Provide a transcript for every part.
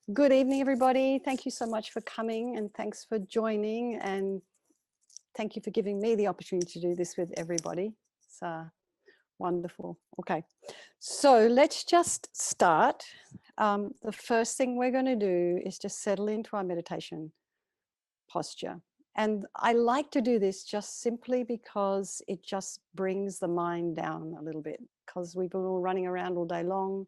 Good evening, everybody. Thank you so much for coming and thanks for joining, and thank you for giving me the opportunity to do this with everybody. It's wonderful. Okay, so let's just start. The first thing we're going to do is just settle into our meditation posture. And I like to do this just simply because it just brings the mind down a little bit, because we've been all running around all day long.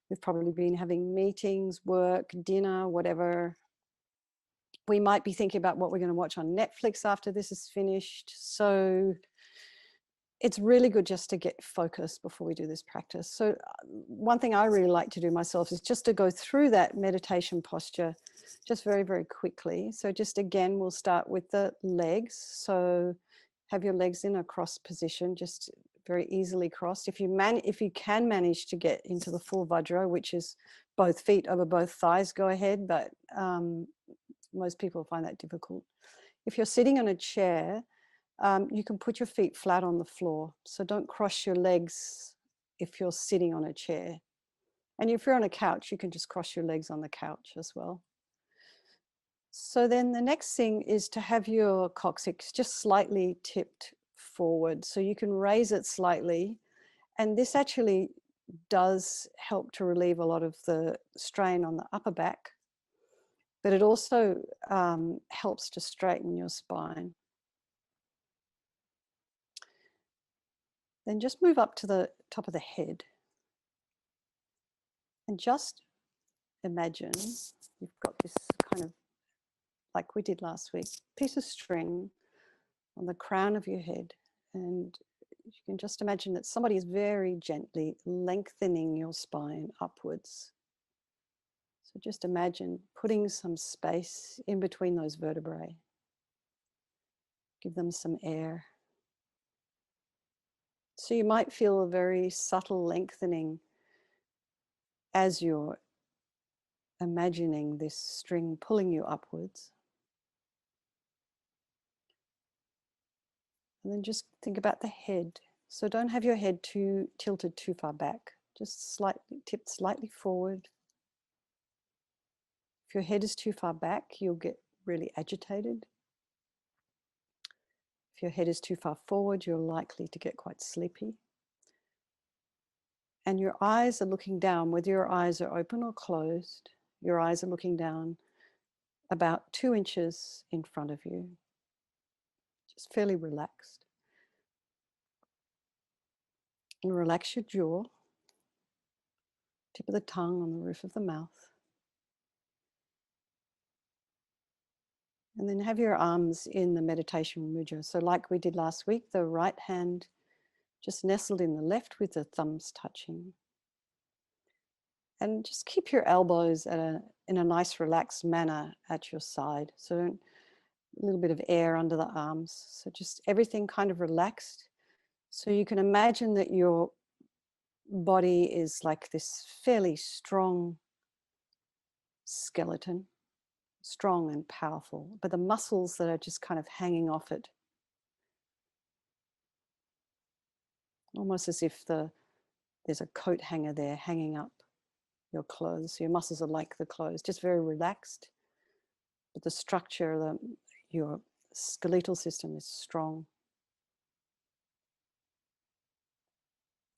We've probably been having meetings, work, dinner, whatever. We might be thinking about what we're going to watch on Netflix after this is finished. So it's really good just to get focused before we do this practice. So one thing I really like to do myself is just to go through that meditation posture just very, very quickly. So just again, we'll start with the legs. So have your legs in a cross position, just very easily crossed. If you can manage to get into the full Vajra, which is both feet over both thighs, go ahead, but most people find that difficult. If you're sitting on a chair, you can put your feet flat on the floor. So don't cross your legs if you're sitting on a chair. And if you're on a couch, you can just cross your legs on the couch as well. So then the next thing is to have your coccyx just slightly tipped forward. So you can raise it slightly. And this actually does help to relieve a lot of the strain on the upper back. But it also helps to straighten your spine. Then just move up to the top of the head and just imagine you've got this kind of, like we did last week, piece of string on the crown of your head, and you can just imagine that somebody is very gently lengthening your spine upwards. So just imagine putting some space in between those vertebrae. Give them some air. So you might feel a very subtle lengthening as you're imagining this string pulling you upwards. And then just think about the head. So don't have your head tilted too far back, just slightly tipped slightly forward. If your head is too far back, you'll get really agitated. If your head is too far forward, you're likely to get quite sleepy. And your eyes are looking down, whether your eyes are open or closed, your eyes are looking down about 2 inches in front of you, just fairly relaxed. And relax your jaw, tip of the tongue on the roof of the mouth. And then have your arms in the meditation mudra. So like we did last week, the right hand just nestled in the left with the thumbs touching. And just keep your elbows in a nice relaxed manner at your side. So a little bit of air under the arms. So just everything kind of relaxed. So you can imagine that your body is like this fairly strong skeleton, strong and powerful, but the muscles that are just kind of hanging off it, almost as if there's a coat hanger there hanging up your clothes. Your muscles are like the clothes, just very relaxed, but the structure, your skeletal system is strong.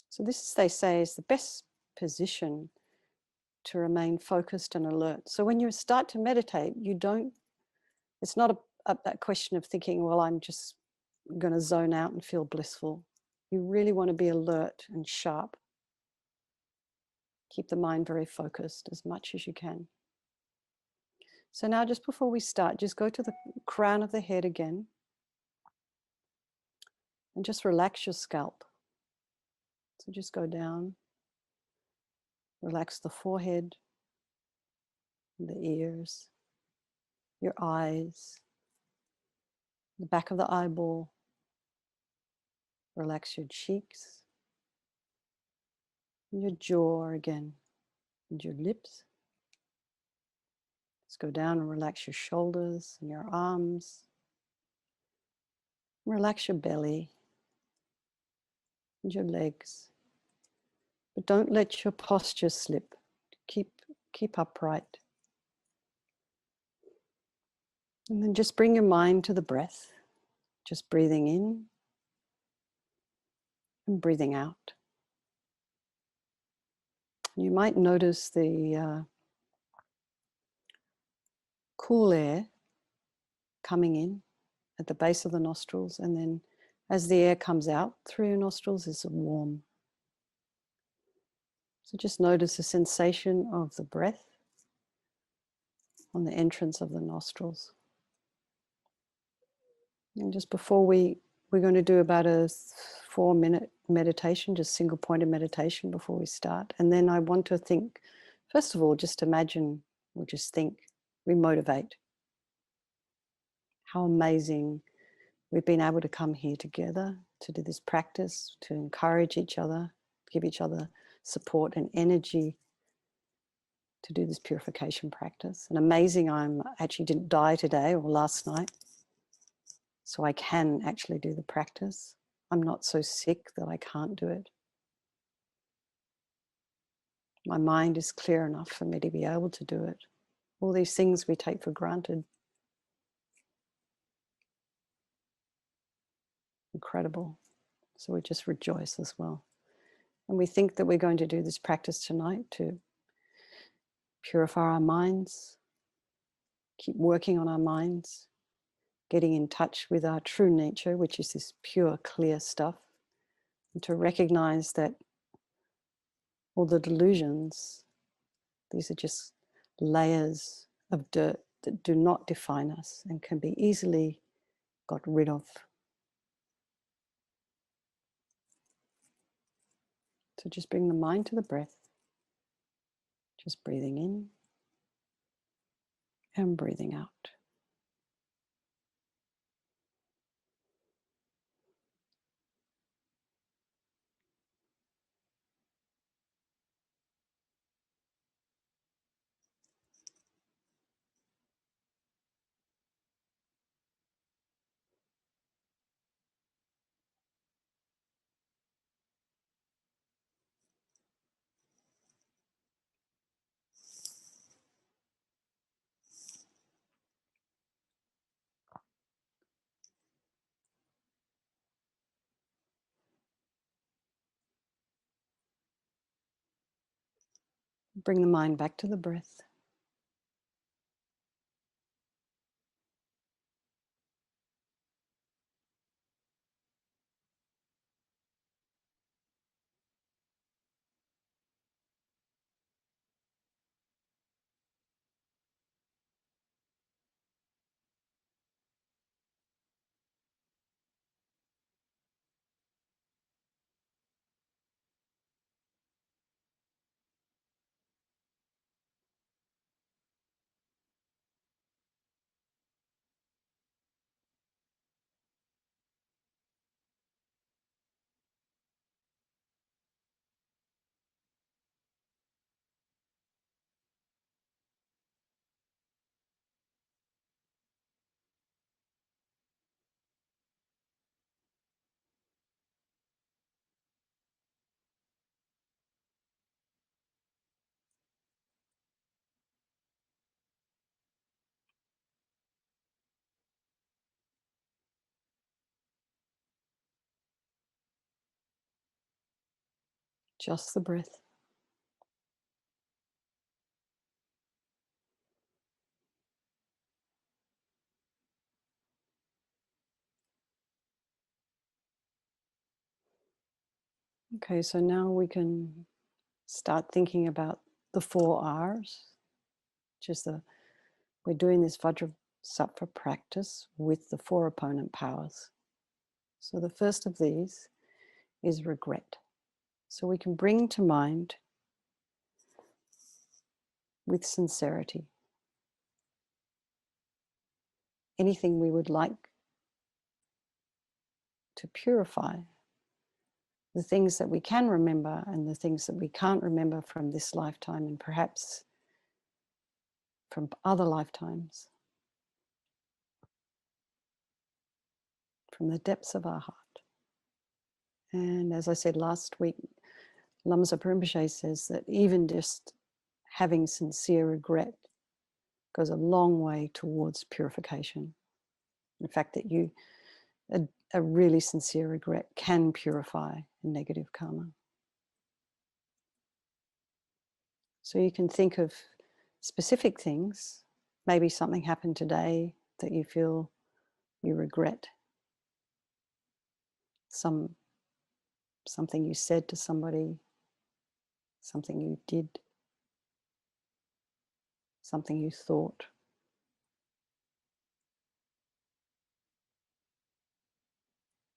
So this, they say, is the best position to remain focused and alert. So when you start to meditate, it's not a question of thinking, well, I'm just going to zone out and feel blissful. You really want to be alert and sharp. Keep the mind very focused as much as you can. So now just before we start, just go to the crown of the head again and just relax your scalp. So just go down, relax the forehead, the ears, your eyes, the back of the eyeball. Relax your cheeks, and your jaw again, and your lips. Just go down and relax your shoulders and your arms. Relax your belly and your legs. But don't let your posture slip. Keep upright. And then just bring your mind to the breath, just breathing in and breathing out. You might notice the cool air coming in at the base of the nostrils, and then as the air comes out through your nostrils, it's warm. So just notice the sensation of the breath on the entrance of the nostrils. And just before we're going to do about a 4-minute meditation, just single pointed meditation before we start. And then I want to think, first of all, just imagine or just think, we motivate. How amazing we've been able to come here together to do this practice, to encourage each other, give each other support and energy to do this purification practice. And amazing, I'm actually didn't die today or last night, so I can actually do the practice. I'm not so sick that I can't do it. My mind is clear enough for me to be able to do it. All these things we take for granted. Incredible. So we just rejoice as well. And we think that we're going to do this practice tonight to purify our minds, keep working on our minds, getting in touch with our true nature, which is this pure, clear stuff, and to recognize that all the delusions, these are just layers of dirt that do not define us and can be easily got rid of. So just bring the mind to the breath, just breathing in and breathing out. Bring the mind back to the breath. Just the breath. Okay, so now we can start thinking about the 4 R's, which is we're doing this Vajrasattva practice with the 4 opponent powers. So the first of these is regret. So we can bring to mind with sincerity anything we would like to purify, the things that we can remember and the things that we can't remember from this lifetime and perhaps from other lifetimes, from the depths of our heart. And as I said last week, LAMA Rinpoche says that even just having sincere regret goes a long way towards purification. In fact, that a really sincere regret can purify a negative karma. So you can think of specific things. Maybe something happened today that you feel you regret. Something you said to somebody, something you did, something you thought.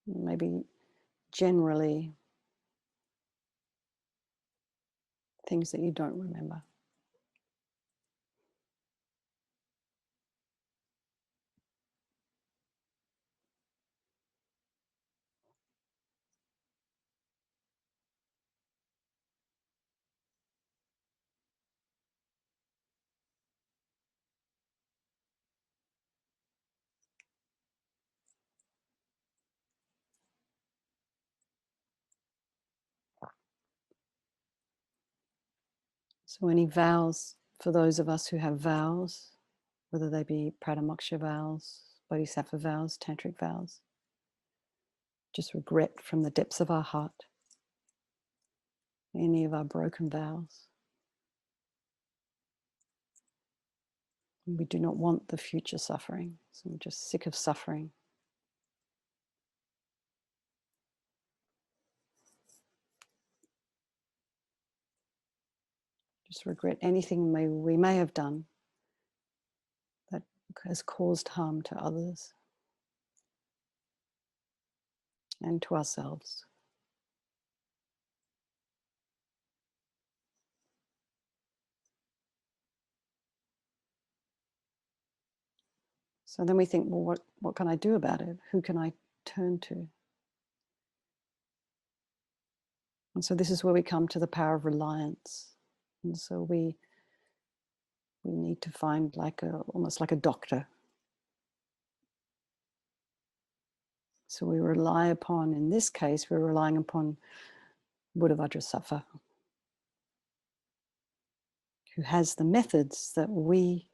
Maybe generally things that you don't remember. So any vows, for those of us who have vows, whether they be Pradamoksha vows, Bodhisattva vows, Tantric vows, just regret from the depths of our heart any of our broken vows. We do not want the future suffering, so we're just sick of suffering. Just regret anything we may have done that has caused harm to others and to ourselves. So then we think, well, what can I do about it? Who can I turn to? And so this is where we come to the power of reliance. And so we need to find almost like a doctor. So we rely upon, in this case, we're relying upon Buddha Vajrasattva, who has the methods that we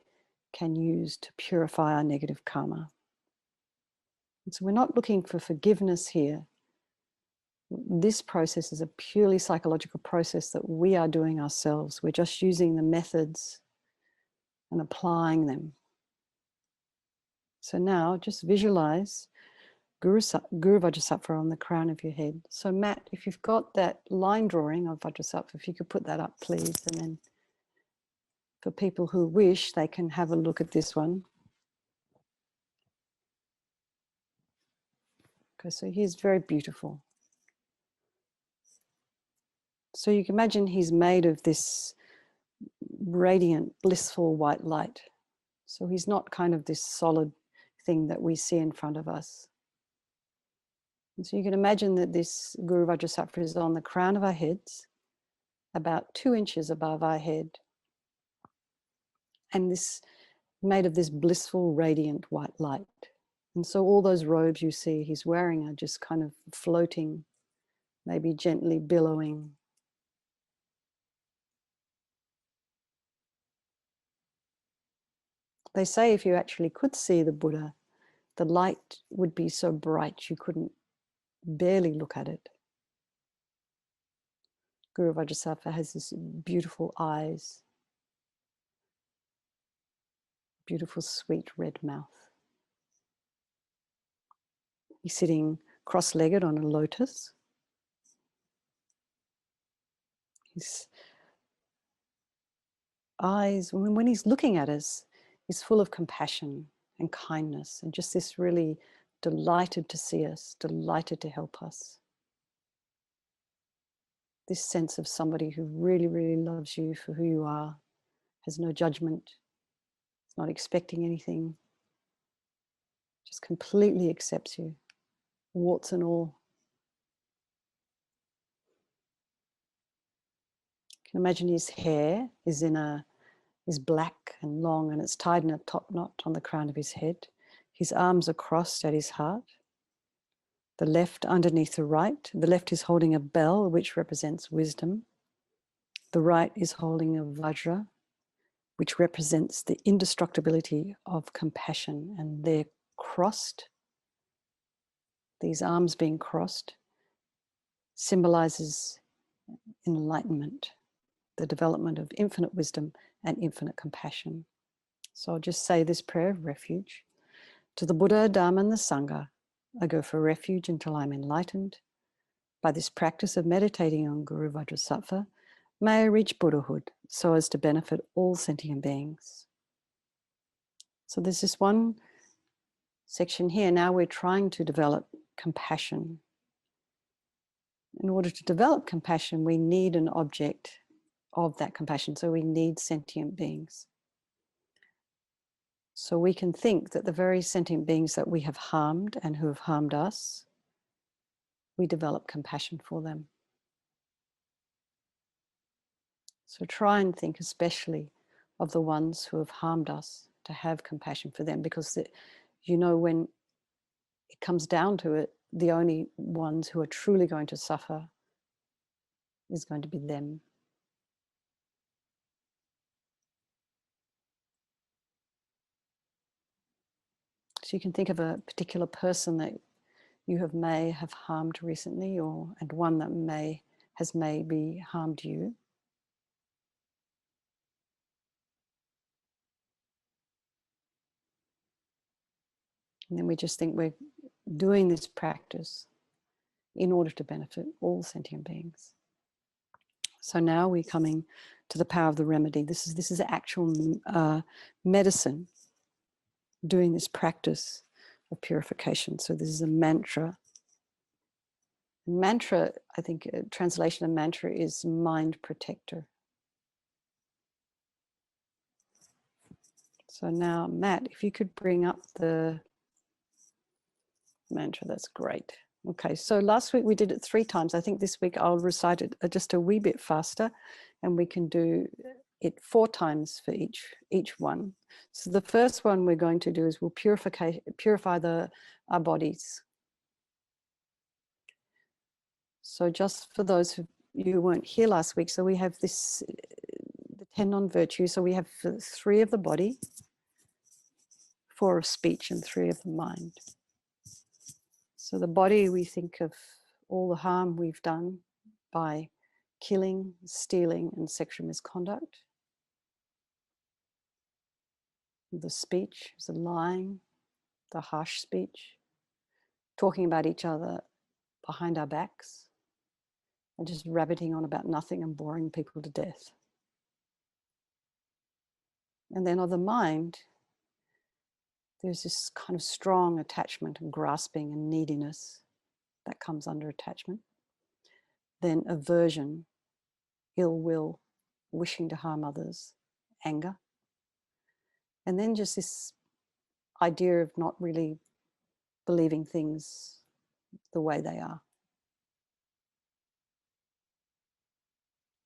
can use to purify our negative karma. And so we're not looking for forgiveness here. This process is a purely psychological process that we are doing ourselves. We're just using the methods and applying them. So now just visualize Guru Vajrasattva on the crown of your head. So Matt, if you've got that line drawing of Vajrasattva, if you could put that up, please. And then for people who wish, they can have a look at this one. Okay, so he's very beautiful. So you can imagine he's made of this radiant, blissful white light. So he's not kind of this solid thing that we see in front of us. And so you can imagine that this Guru Vajrasattva is on the crown of our heads, about 2 inches above our head. And this made of this blissful, radiant white light. And so all those robes you see he's wearing are just kind of floating, maybe gently billowing. They say if you actually could see the Buddha, the light would be so bright you couldn't barely look at it. Guru Vajrasattva has these beautiful eyes, beautiful sweet red mouth. He's sitting cross-legged on a lotus. His eyes, when he's looking at us, is full of compassion and kindness and just this really delighted to see us, delighted to help us. This sense of somebody who really, really loves you for who you are, has no judgment, is not expecting anything, just completely accepts you, warts and all. You can imagine his hair is black and long and it's tied in a top knot on the crown of his head. His arms are crossed at his heart. The left underneath the right. The left is holding a bell, which represents wisdom. The right is holding a vajra, which represents the indestructibility of compassion. And they're crossed. These arms being crossed symbolizes enlightenment, the development of infinite wisdom and infinite compassion. So I'll just say this prayer of refuge. To the Buddha, Dharma, and the Sangha, I go for refuge until I'm enlightened. By this practice of meditating on Guru Vajrasattva, may I reach Buddhahood so as to benefit all sentient beings. So there's this one section here. Now we're trying to develop compassion. In order to develop compassion, we need an object of that compassion. So we need sentient beings. So we can think that the very sentient beings that we have harmed and who have harmed us, we develop compassion for them. So try and think especially of the ones who have harmed us, to have compassion for them, because you know, when it comes down to it, the only ones who are truly going to suffer is going to be them. So you can think of a particular person that you may have harmed recently, and one that has maybe harmed you. And then we just think we're doing this practice in order to benefit all sentient beings. So now we're coming to the power of the remedy. This is actual medicine, doing this practice of purification. So this is a mantra. Mantra, I think, translation of mantra is mind protector. So now, Matt, if you could bring up the mantra, that's great. Okay, so last week we did it 3 times. I think this week I'll recite it just a wee bit faster, and we can do it 4 times for each one. So the first one we're going to do is we'll purify our bodies. So just for those who weren't here last week, so we have this, the 10 non-virtues. So we have 3 of the body, 4 of speech, and 3 of the mind. So the body, we think of all the harm we've done by killing, stealing, and sexual misconduct. The speech is the lying, the harsh speech, talking about each other behind our backs, and just rabbiting on about nothing and boring people to death. And then of the mind, there's this kind of strong attachment and grasping and neediness that comes under attachment. Then aversion, ill will, wishing to harm others, anger. And then just this idea of not really believing things the way they are.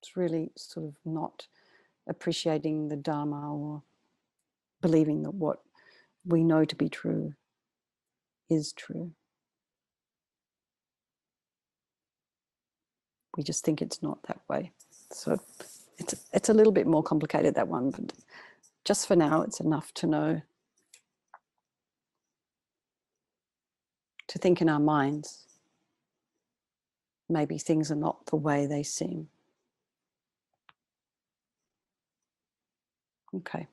It's really sort of not appreciating the Dharma or believing that what we know to be true is true. We just think it's not that way. So it's a little bit more complicated, that one, but just for now, it's enough to know, to think in our minds, maybe things are not the way they seem. Okay,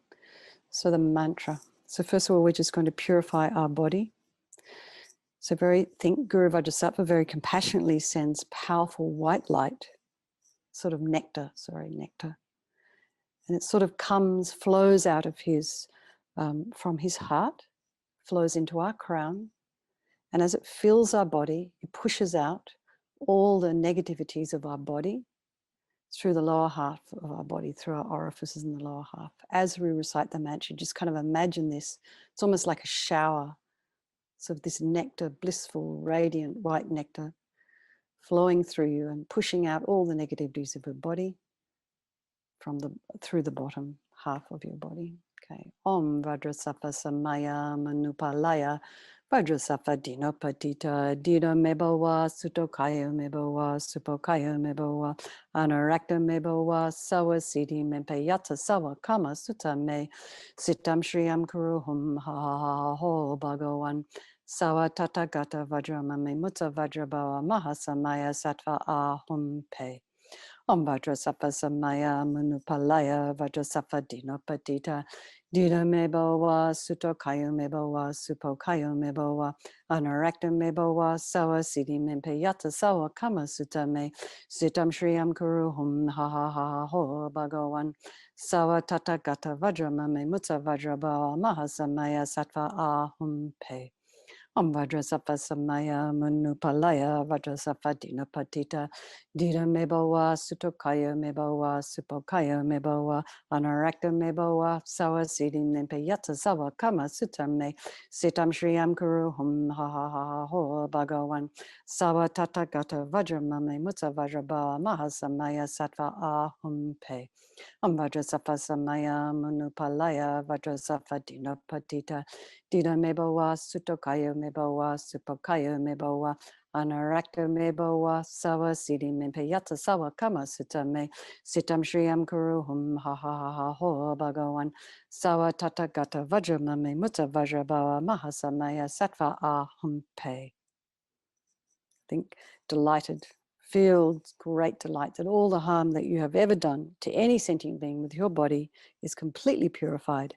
so the mantra. So first of all, we're just going to purify our body. So think Guru Vajrasattva very compassionately sends powerful white light, sort of nectar. And it sort of flows out of from his heart, flows into our crown. And as it fills our body, it pushes out all the negativities of our body through the lower half of our body, through our orifices in the lower half. As we recite the mantra, just kind of imagine this. It's almost like a shower. So this nectar, blissful, radiant, white nectar flowing through you and pushing out all the negativities of your body through the bottom half of your body. Okay. Om Vajrasattva Samaya Manupalaya Vajrasattva dino patita, dida mebowa, sutokaya mebowa, supokaya mebowa, anarakta mebowa, sawa siddhi mempeyata sawa kama sutta me, sitam shriyam kuruhum ha ha ha ho bhagawan, sawa tathagata vajramame mutta vajrabawa mahasamaya sattva ahum pe. Om Vajrasattva Samaya Manupalaya Vajrasattva Dino Patita Dina Mebowa Sutokayo Mebowa Supokayo Mebowa Anarakta Mebowa Sawa Siddhi Mempeyata Sawa Kama Sutta Me Sitam Shriyam Kuruhum Ha Ha Ha Ho Bhagawan Sawa Tathagata Vajramame Mutta Vajrabawa Mahasamaya Sattva Ahum Pe. Om Vajrasattva Samaya Manupalaya Vajrasattva Dina Patita Dida Mebowa Sutokaya Mebowa Supokaya Mebowa Anarakta Mebowa Sawa Siddhi Nimpayata Sawa Kama Sutta Me Sitam Shriyam Kuruhum Ha Ha Ha Ho Bhagawan Sawa Tathagata Vajramame Mutta Vajrabawa Mahasamaya Sattva Ahum Pe. Om Vajrasattva Samaya Manupalaya Vajrasattva Dina Patita Dida Mebowa Sutokaya Mebowa Supokaya Mebowa Anarakta Mebowa Sawa Siddhi Mimpayata Sawa Kama Sutta Me Sitam Shriyam Kuruhum Ha Ha Ha Ha Ho Bhagawan Sawa Tathagata Vajramame Mutta Vajrabawa Mahasamaya Sattva Ahum Pe. Think delighted, feel great delight that all the harm that you have ever done to any sentient being with your body is completely purified,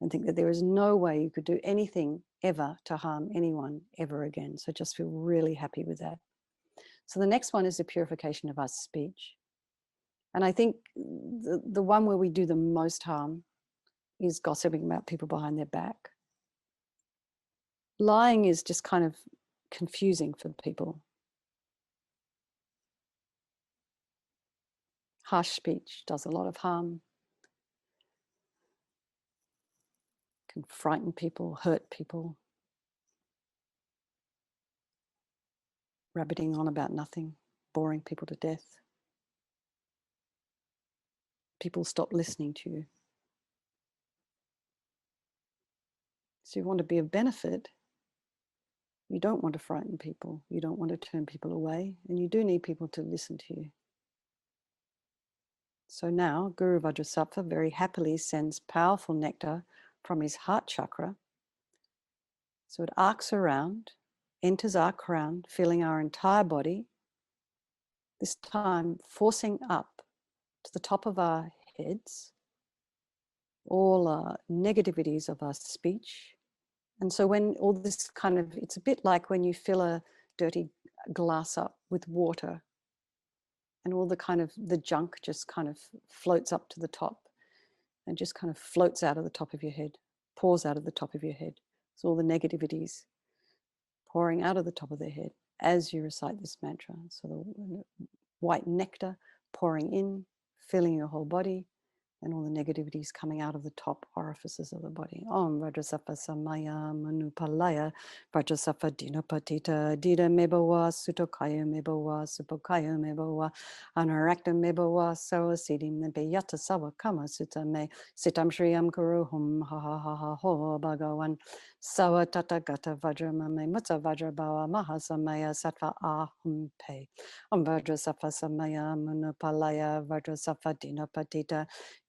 and think that there is no way you could do anything ever to harm anyone ever again. So just feel really happy with that. So the next one is the purification of our speech. And I think the one where we do the most harm is gossiping about people behind their back. Lying is just kind of confusing for people. Harsh speech does a lot of harm, can frighten people, hurt people, rabbiting on about nothing, boring people to death. People stop listening to you. So you want to be of benefit. You don't want to frighten people. You don't want to turn people away. And you do need people to listen to you. So now Guru Vajrasattva very happily sends powerful nectar from his heart chakra. So it arcs around, enters our crown, filling our entire body, this time forcing up to the top of our heads, all negativities of our speech. And so when all this kind of, it's a bit like when you fill a dirty glass up with water and all the kind of, the junk just kind of floats up to the top and just kind of floats out of the top of your head, pours out of the top of your head. So all the negativities pouring out of the top of their head as you recite this mantra. So the white nectar pouring in, filling your whole body, and all the negativities coming out of the top orifices of the body. Om Vajrasattva Samaya Manupalaya Vajrasattva Dina Patita Dida Mebowa Sutokaya Mebowa Supokaya Mebowa Anarakta Mebowa Sawa Siddhi Mempeyata Sawa Kama Sutta Me Sitam Shriyam Kuruhum Ha Ha Ha Ha Ho Bhagawan Sawa Tathagata Vajramame Mutta Vajrabawa Mahasamaya Sattva Ahum Pe. Om Vajrasattva Samaya Manupalaya Vajrasattva Dina Patita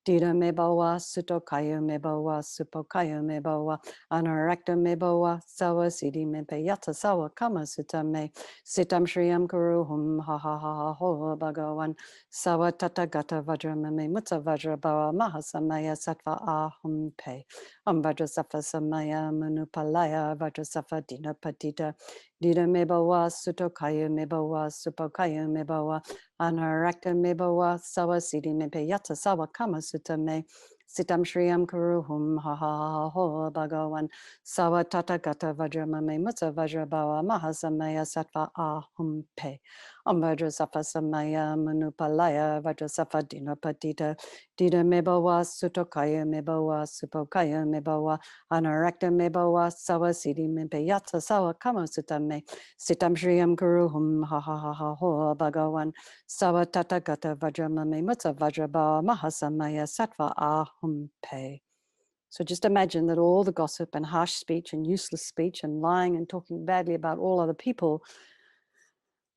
Dida Mebowa, Sutokaya Mebowa, Supokaya Mebowa, Anarakta Mebowa, Sawa Siddhi Mempeyata Sawa Kama Sutta Me, Sitam Shriyam Kuruhum Ha Ha Ha Ha Ho Bhagawan, Sawa Tathagata Vajramame Mutta Vajrabawa Mahasamaya Sattva Ahum Pe. Om Vajrasattva Samaya Manupalaya Vajrasattva Dina Patita Dida Mebowa, Sutokaya Mebowa, Supokaya Mebowa, Anarakta Mebowa, Sawa Siddhi Mempeyata Sawa Kama Sutta Me, Sitam Shriyam Kuruhum Ha Ha Ha Ho Bhagawan, Sawa Tathagata Vajramame Mutta Vajrabawa Mahasamaya Sattva Ahum Pe. Om Vajrasattva Samaya Manupalaya Vajrasattva Dina Patita Dida Mebowa, Sutokaya Mebowa, Supokaya Mebowa, Anarakta Mebowa, Sawa Siddhi Mempeyata Sawa Kama Sutta Me, Sitam Shriyam Kuruhum Ha Ha Ha Ha Ho Bhagawan, Sawa Tathagata Vajramame Mutta Vajrabawa Mahasamaya Sattva Ahum Pe. So just imagine that all the gossip and harsh speech and useless speech and lying and talking badly about all other people,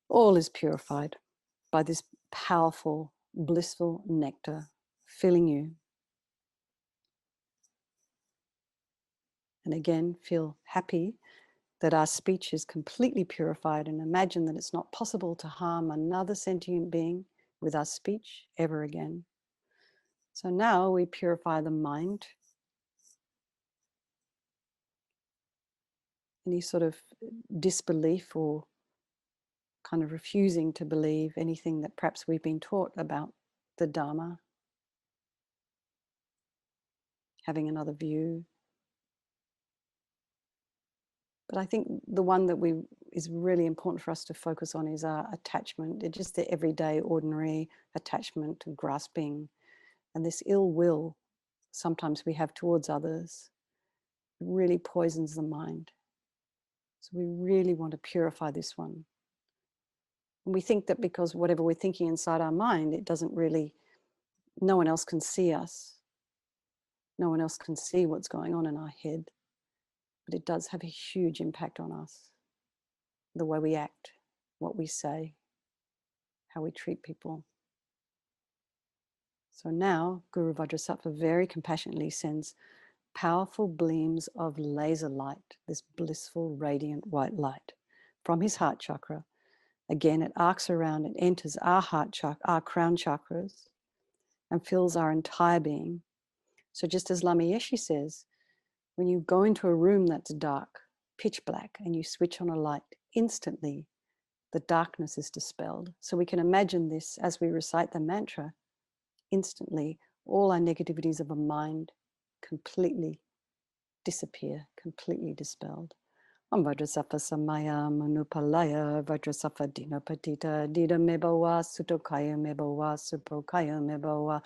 all is purified by this powerful, blissful nectar filling you. And again, feel happy that our speech is completely purified, and imagine that it's not possible to harm another sentient being with our speech ever again. So now we purify the mind. Any sort of disbelief or kind of refusing to believe anything that perhaps we've been taught about the Dharma, having another view. But I think the one that is really important for us to focus on is our attachment. It's just the everyday, ordinary attachment to grasping and this ill will sometimes we have towards others. It really poisons the mind. So we really want to purify this one. And we think that because whatever we're thinking inside our mind, it doesn't really, no one else can see us. No one else can see what's going on in our head. But it does have a huge impact on us. The way we act, what we say, how we treat people. So now Guru Vajrasattva very compassionately sends powerful beams of laser light, this blissful, radiant white light from his heart chakra. Again, it arcs around, it enters our heart chakra, our crown chakras, and fills our entire being. So just as LAMA YESHE says, when you go into a room that's dark, pitch black, and you switch on a light, instantly the darkness is dispelled. So we can imagine this as we recite the mantra. Instantly, all our negativities of a mind completely disappear, completely dispelled. Vajrasattva samaya manupalaya Vajrasattva dinapatita dida mebawa sutokaya mebawa supokaya mebawa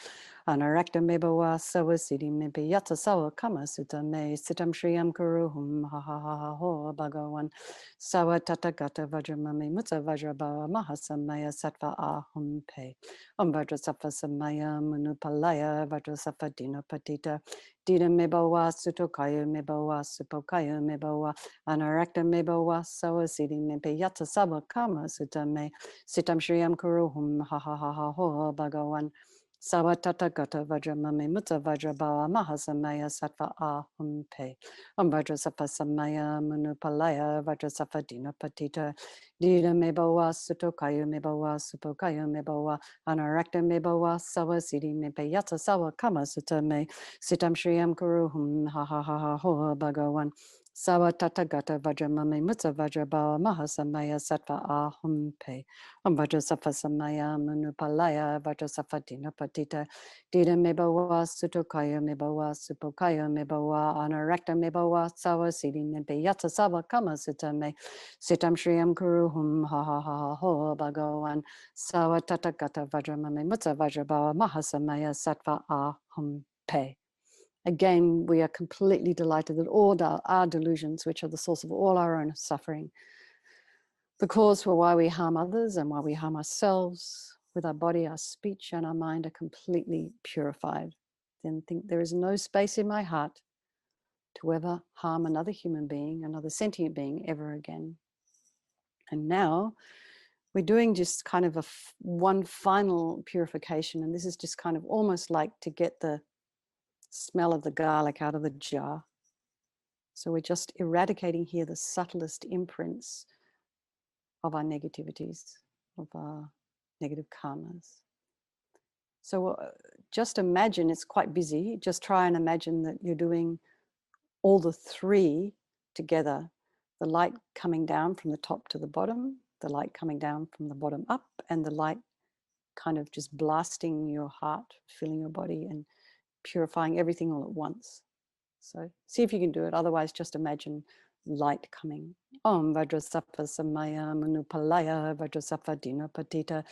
anarakta mebawa sawa siddhi mebe yata sawa kama sutta me sitam shriyam kuruhum ha ha ha ha ho bhagavan sawa tatagata vajramame mutsa vajrabhava mahasamaya sattva ahum pe. Vajrasattva samaya manupalaya Vajrasattva dinapatita dida mebawa sutokaya mebawa supokaya mebawa Anarakta mebawa sawa siddhi mebe yata sawa kama sutta me sitam shriyam kuruhum ha ha ha ha ho bhagavan sawa tatagata vajramame mutta vajrabhava mahasamaya sattva ahum pe. Vajrasattva samaya manupalaya Vajrasattva dinapatita dida mebawa sutokaya mebawa supokaya mebawa anarakta mebawa sawa siddhi mebe yata sawa kama sutta me sitam shriyam kuruhum ha ha ha ha ho bhagavan Sawa tatagata vajramame mutsa vajrabhava mahasamaya sattva ahum pe. Vajrasattva samaya manupalaya Vajrasattva dinapatita dida mebawa sutokaya mebawa supokaya mebawa anarakta mebawa sawa siddhi mebe yata sawa kama sutta me sitam shriyam kuruhum ha ha ha ha ho bhagavan sawa tatagata vajramame mutsa vajrabhava mahasamaya sattva ahum pe. Again, we are completely delighted that all our delusions, which are the source of all our own suffering, the cause for why we harm others and why we harm ourselves with our body, our speech, and our mind are completely purified. Then think there is no space in my heart to ever harm another human being, another sentient being ever again. And now we're doing just kind of one final purification. And this is just kind of almost like to get the smell of the garlic out of the jar. So we're just eradicating here the subtlest imprints of our negativities, of our negative karmas. So just imagine, it's quite busy. Just try and imagine that you're doing all the three together. The light coming down from the top to the bottom, the light coming down from the bottom up, and the light kind of just blasting your heart, filling your body and purifying everything all at once. So see if you can do it. Otherwise, just imagine light coming. Om Vajrasattva samaya manupalaya Vajrasattva dinapatita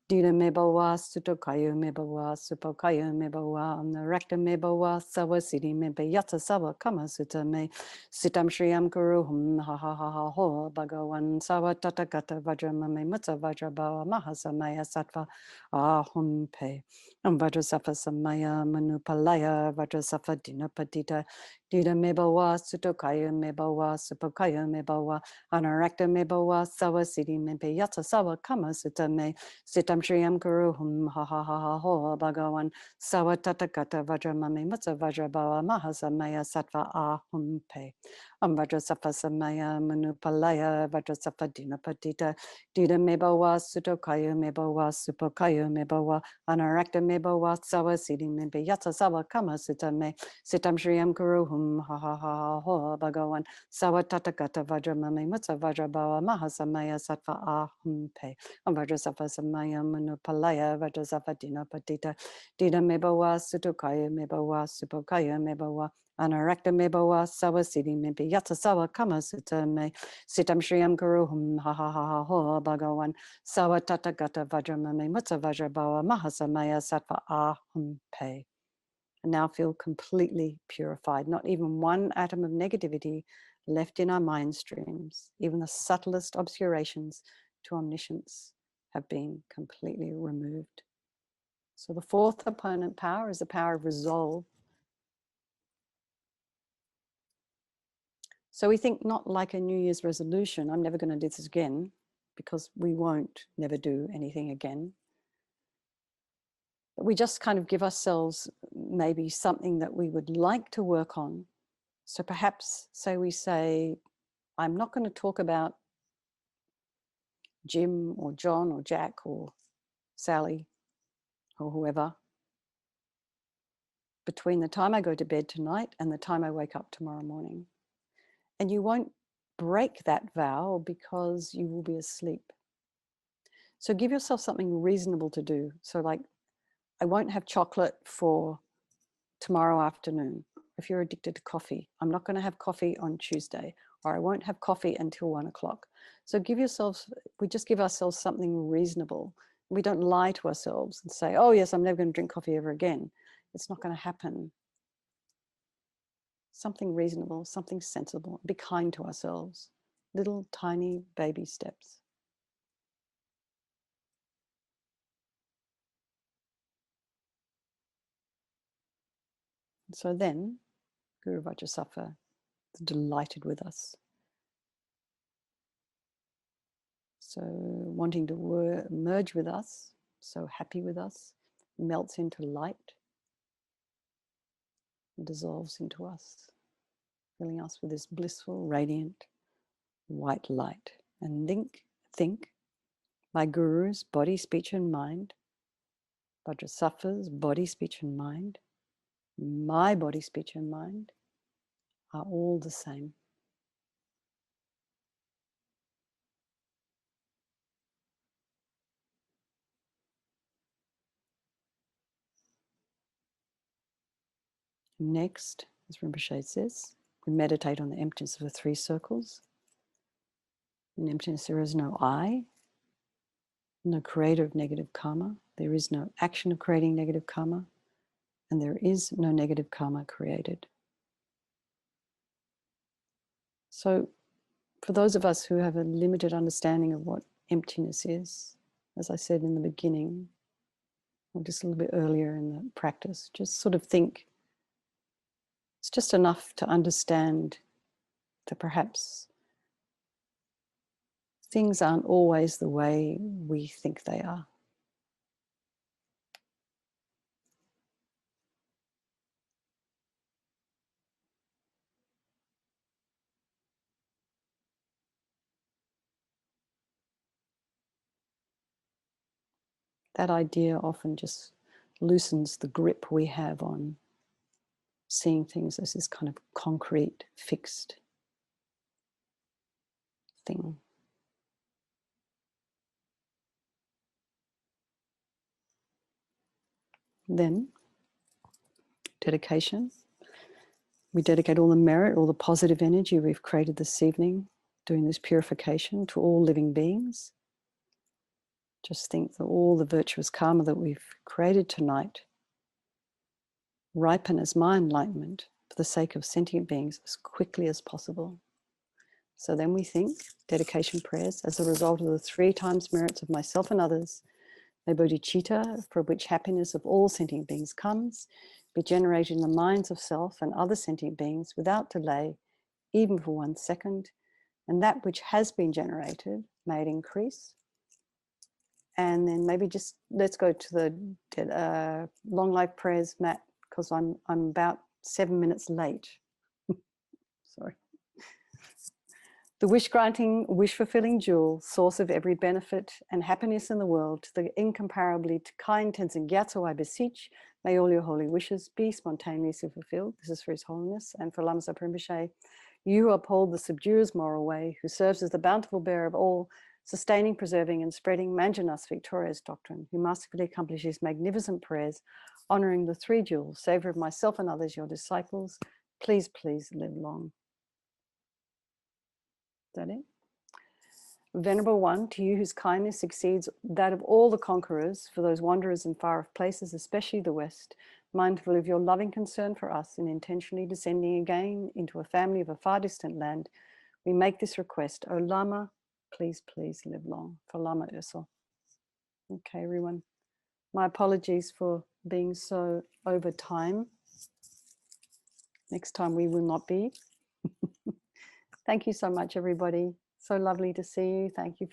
Dida mebawa, sutokayu mebawa, supokayu mebawa, rekta mebawa, sawa siddhi mebe yata sawa kama sutta me, sitam shriyam kuruhum ha ha ha ha ho, bhagavan sawa tathagata vajramame mutta vajrabhava mahasamaya sattva ahum pe. Vajrasattva samaya manupalaya, Vajrasattva dinapadita, dida mebawa, sutokayu mebawa, supokayu mebawa, anarakta mebawa, sawa siddhi mebe yata sawa kama sutta me, sitam shriyam kuruhum ha ha ha ha ho, bhagavan sawa tathagata vajramame mutta vajrabhava mahasamaya sattva ahum pe. Vajrasattva samaya manupalaya, Vajrasattva dinapadita, dida mebawa, sutokayu mebawa, supokayu mebawa, anarakta mebawa, sawa siddhi mebe yata sawa kama sutta me, sitam shriyam kuruhum ha ha ha ha ho, bhagavan sawa tathagata vajramame mutta vajrabhava mahasamaya sattva ahum pe. Vajrasattva samaya manupalaya, Vajrasattva dinapadita, dida mebawa, sutukaya mebawa, supokaya mebawa, anarakta mebawa, sawa siddhi mebe yata sawa kama sutta me, sitam shriyam kuruhum ha ha ha ha ho, bhagavan sawa tathagata vajramame mutta vajrabhava mahasamaya sattva ahum pe. And now feel completely purified, not even one atom of negativity left in our mind streams. Even the subtlest obscurations to omniscience have been completely removed. So the fourth opponent power is the power of resolve. So we think not like a New Year's resolution, I'm never going to do this again, because we won't never do anything again. But we just kind of give ourselves maybe something that we would like to work on. So perhaps, say we say, I'm not going to talk about Jim or John or Jack or Sally or whoever between the time I go to bed tonight and the time I wake up tomorrow morning. And you won't break that vow because you will be asleep. So give yourself something reasonable to do. So like, I won't have chocolate for tomorrow afternoon. If you're addicted to coffee, I'm not going to have coffee on Tuesday, or I won't have coffee until 1 o'clock. So we just give ourselves something reasonable. We don't lie to ourselves and say, oh yes, I'm never going to drink coffee ever again. It's not going to happen. Something reasonable, something sensible. Be kind to ourselves. Little tiny baby steps. So then, Guru Vajrasattva is delighted with us. So wanting to merge with us, so happy with us, melts into light and dissolves into us, filling us with this blissful, radiant, white light. And think, my Guru's body, speech and mind, Vajrasattva's body, speech and mind, my body, speech and mind are all the same. Next, as Rinpoche says, we meditate on the emptiness of the three circles. In emptiness, there is no I, no creator of negative karma. There is no action of creating negative karma, and there is no negative karma created. So for those of us who have a limited understanding of what emptiness is, as I said in the beginning, or just a little bit earlier in the practice, just sort of think it's just enough to understand that perhaps things aren't always the way we think they are. That idea often just loosens the grip we have on seeing things as this kind of concrete, fixed thing. Then, dedication. We dedicate all the merit, all the positive energy we've created this evening, doing this purification, to all living beings. Just think that all the virtuous karma that we've created tonight ripen as my enlightenment for the sake of sentient beings as quickly as possible. So then we think dedication prayers as a result of the 3 times merits of myself and others. May bodhicitta, for which happiness of all sentient beings comes, be generated in the minds of self and other sentient beings without delay, even for 1 second. And that which has been generated, may it increase. And then maybe just let's go to the long life prayers, Matt, because I'm about 7 minutes late. Sorry. The wish-granting, wish-fulfilling jewel, source of every benefit and happiness in the world, to the incomparably kind Tenzin Gyatso, I beseech, may all your holy wishes be spontaneously fulfilled. This is for His Holiness. And for Lama Rinpoche, you who uphold the subduer's moral way, who serves as the bountiful bearer of all, sustaining, preserving, and spreading Manjanas Victoria's doctrine, who masterfully accomplishes magnificent prayers, honoring the 3 jewels, savor of myself and others, your disciples, please, please live long. Is that it? Venerable One, to you whose kindness exceeds that of all the conquerors, for those wanderers in far-off places, especially the West, mindful of your loving concern for us and intentionally descending again into a family of a far distant land, we make this request. O Lama, please, please live long. For Lama Ursel. Okay, everyone. My apologies for being so over time. Next time we will not be. Thank you so much, everybody. So lovely to see you. Thank you for